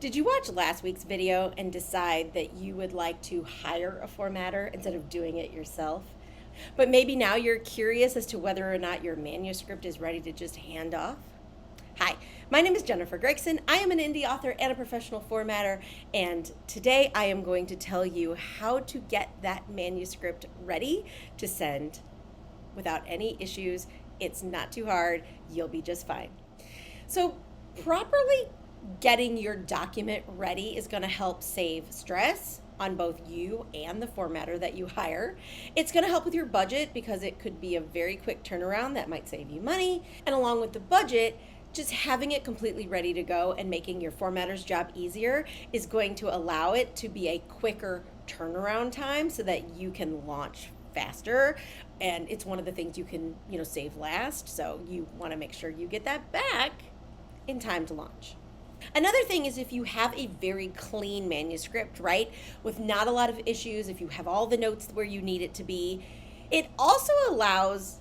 Did you watch last week's video and decide that you would like to hire a formatter instead of doing it yourself? But maybe now you're curious as to whether or not your manuscript is ready to just hand off? Hi, my name is Jennifer Gregson. I am an indie author and a professional formatter, and today I am going to tell you how to get that manuscript ready to send without any issues. It's not too hard. You'll be just fine. So, properly getting your document ready is going to help save stress on both you and the formatter that you hire. It's going to help with your budget because it could be a very quick turnaround that might save you money. And along with the budget, just having it completely ready to go and making your formatter's job easier is going to allow it to be a quicker turnaround time so that you can launch faster. And it's one of the things you can, save last. So you want to make sure you get that back in time to launch. Another thing is if you have a very clean manuscript, right, with not a lot of issues, if you have all the notes where you need it to be, it also allows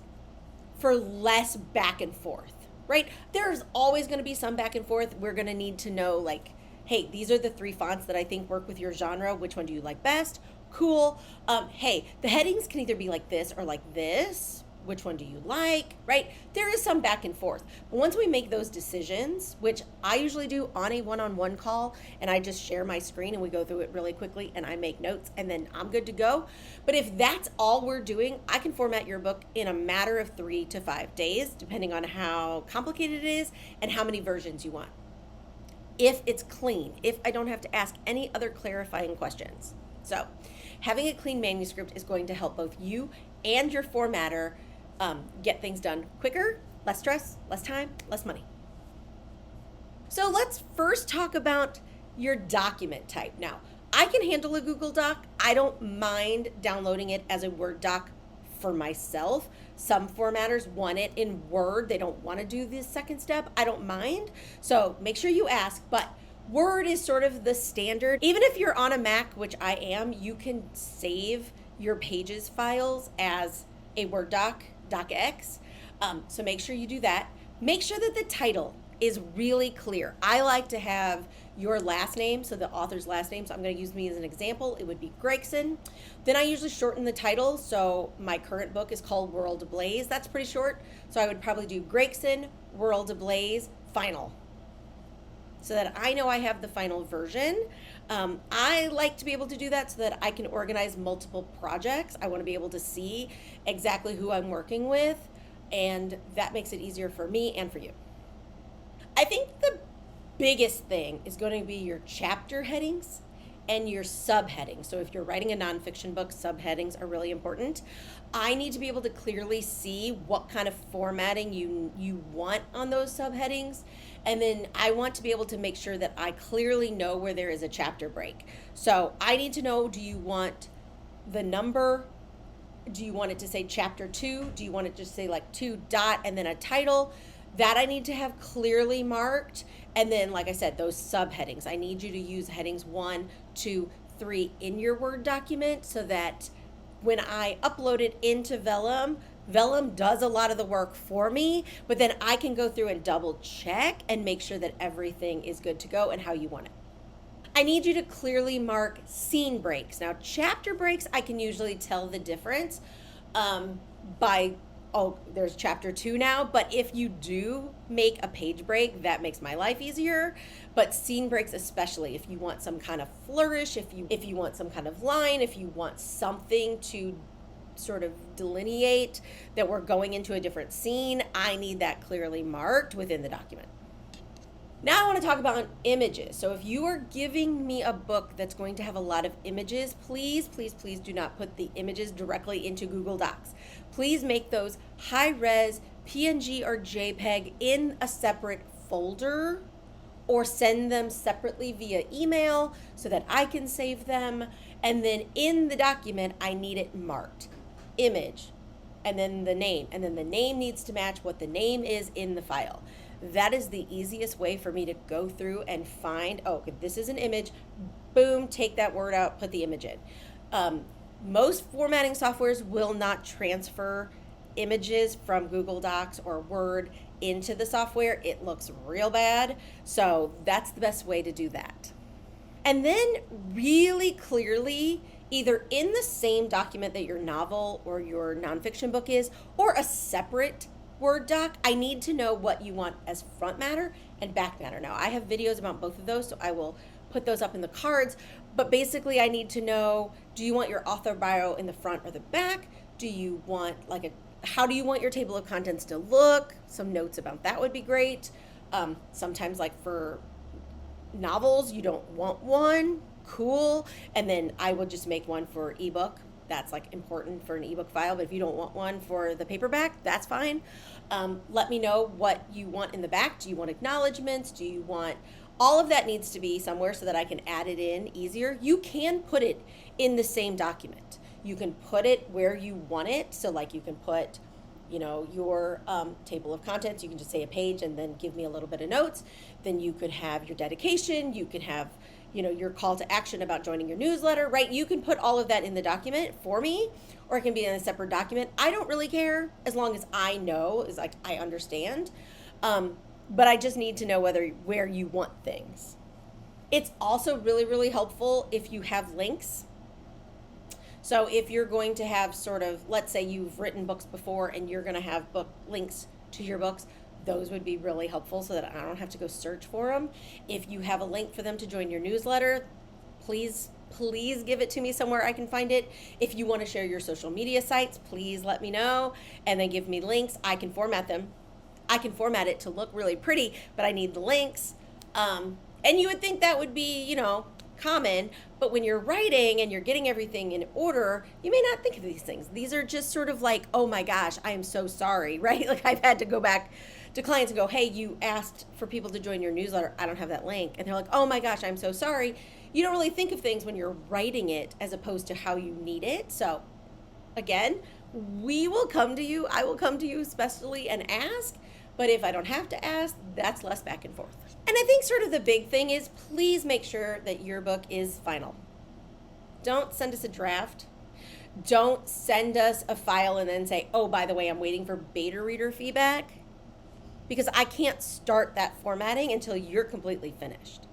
for less back and forth, right? There's always going to be some back and forth. We're going to need to know, like, hey, these are the 3 fonts that I think work with your genre. Which one do you like best? Cool. Hey, the headings can either be like this or like this. Which one do you like, right? There is some back and forth. But once we make those decisions, which I usually do on a one-on-one call, and I just share my screen and we go through it really quickly and I make notes and then I'm good to go. But if that's all we're doing, I can format your book in a matter of 3 to 5 days, depending on how complicated it is and how many versions you want. If it's clean, if I don't have to ask any other clarifying questions. So having a clean manuscript is going to help both you and your formatter get things done quicker, less stress, less time, less money. So let's first talk about your document type. Now, I can handle a Google Doc. I don't mind downloading it as a Word doc for myself. Some formatters want it in Word. They don't want to do this second step. I don't mind. So make sure you ask, but Word is sort of the standard. Even if you're on a Mac, which I am, you can save your Pages files as a Word doc, docx. So make sure you do that. Make sure that the title is really clear. I like to have your last name, so the author's last name. So I'm going to use me as an example. It would be Gregson. Then I usually shorten the title. So my current book is called World Ablaze. That's pretty short. So I would probably do Gregson, World Ablaze, Final, so that I know I have the final version. I like to be able to do that so that I can organize multiple projects. I want to be able to see exactly who I'm working with, and that makes it easier for me and for you. I think the biggest thing is going to be your chapter headings and your subheadings. So if you're writing a nonfiction book, subheadings are really important. I need to be able to clearly see what kind of formatting you want on those subheadings. And then I want to be able to make sure that I clearly know where there is a chapter break. So I need to know, do you want the number? Do you want it to say chapter 2? Do you want it to say like 2 dot and then a title? That I need to have clearly marked. And then, like I said, those subheadings. I need you to use headings 1, 2, 3 in your Word document so that when I upload it into Vellum, Vellum does a lot of the work for me, but then I can go through and double check and make sure that everything is good to go and how you want it. I need you to clearly mark scene breaks. Now, chapter breaks, I can usually tell the difference by, there's chapter 2 now, but if you do make a page break, that makes my life easier. But scene breaks especially, if you want some kind of flourish, if you want some kind of line, if you want something to sort of delineate that we're going into a different scene, I need that clearly marked within the document. Now I want to talk about images. So if you are giving me a book that's going to have a lot of images, please, please, please do not put the images directly into Google Docs. Please make those high-res PNG or JPEG in a separate folder, or send them separately via email so that I can save them. And then in the document, I need it marked. Image, and then the name. And then the name needs to match what the name is in the file. That is the easiest way for me to go through and find, okay, this is an image. Boom, take that word out, put the image in. Most formatting softwares will not transfer images from Google Docs or Word into the software, it looks real bad. So that's the best way to do that. And then really clearly, either in the same document that your novel or your nonfiction book is, or a separate Word doc, I need to know what you want as front matter and back matter. Now, I have videos about both of those, so I will put those up in the cards. But basically, I need to know, do you want your author bio in the front or the back? Do you want how do you want your table of contents to look? Some notes about that would be great. Sometimes like for novels, you don't want one, cool. And then I will just make one for ebook. That's like important for an ebook file, but if you don't want one for the paperback, that's fine. Let me know what you want in the back. Do you want acknowledgments? Do you want, all of that needs to be somewhere so that I can add it in easier. You can put it in the same document. You can put it where you want it. So like you can put, your table of contents, you can just say a page and then give me a little bit of notes. Then you could have your dedication, you could have, your call to action about joining your newsletter, right? You can put all of that in the document for me, or it can be in a separate document. I don't really care as long as I know, I understand. But I just need to know where you want things. It's also really, really helpful if you have links. So if you're going to have let's say you've written books before and you're going to have book links to your books, those would be really helpful so that I don't have to go search for them. If you have a link for them to join your newsletter, please give it to me somewhere I can find it. If you want to share your social media sites, please let me know and then give me links. I can format them. I can format it to look really pretty, but I need the links. And you would think that would be, common, but when you're writing and you're getting everything in order, you may not think of these things. These are just sort of like, oh my gosh, I am so sorry, right? Like I've had to go back to clients and go, hey, you asked for people to join your newsletter. I don't have that link. And they're like, oh my gosh, I'm so sorry. You don't really think of things when you're writing it as opposed to how you need it. So again, we will come to you. I will come to you especially and ask. But if I don't have to ask, that's less back and forth. And I think sort of the big thing is please make sure that your book is final. Don't send us a draft. Don't send us a file and then say, oh, by the way, I'm waiting for beta reader feedback, because I can't start that formatting until you're completely finished.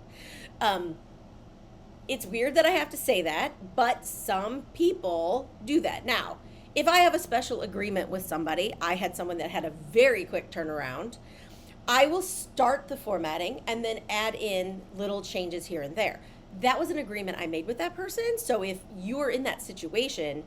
It's weird that I have to say that, but some people do that. Now, if I have a special agreement with somebody, I had someone that had a very quick turnaround, I will start the formatting and then add in little changes here and there. That was an agreement I made with that person. So if you're in that situation,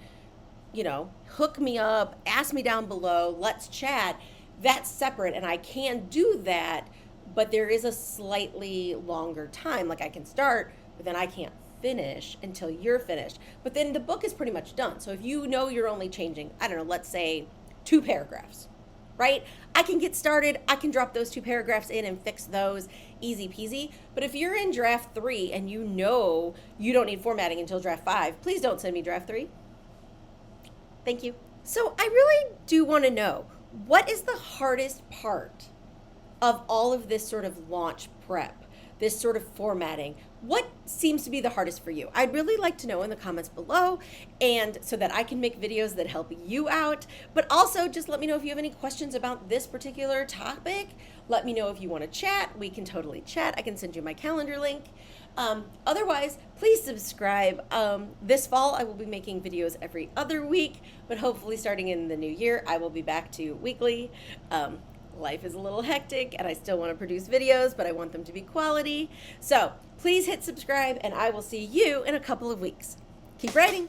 hook me up, ask me down below, let's chat. That's separate and I can do that, but there is a slightly longer time. Like I can start, but then I can't finish until you're finished. But then the book is pretty much done. So if you're only changing, let's say 2 paragraphs, right? I can get started. I can drop those 2 paragraphs in and fix those, easy peasy. But if you're in draft 3 and you don't need formatting until draft 5, please don't send me draft 3. Thank you. So I really do want to know, what is the hardest part of all of this sort of launch prep, this sort of formatting? What seems to be the hardest for you? I'd really like to know in the comments below, and so that I can make videos that help you out. But also just let me know if you have any questions about this particular topic. Let me know if you want to chat. We can totally chat. I can send you my calendar link. Otherwise, please subscribe. This fall, I will be making videos every other week, but hopefully starting in the new year, I will be back to weekly. Life is a little hectic and I still want to produce videos, but I want them to be quality. So please hit subscribe and I will see you in a couple of weeks. Keep writing.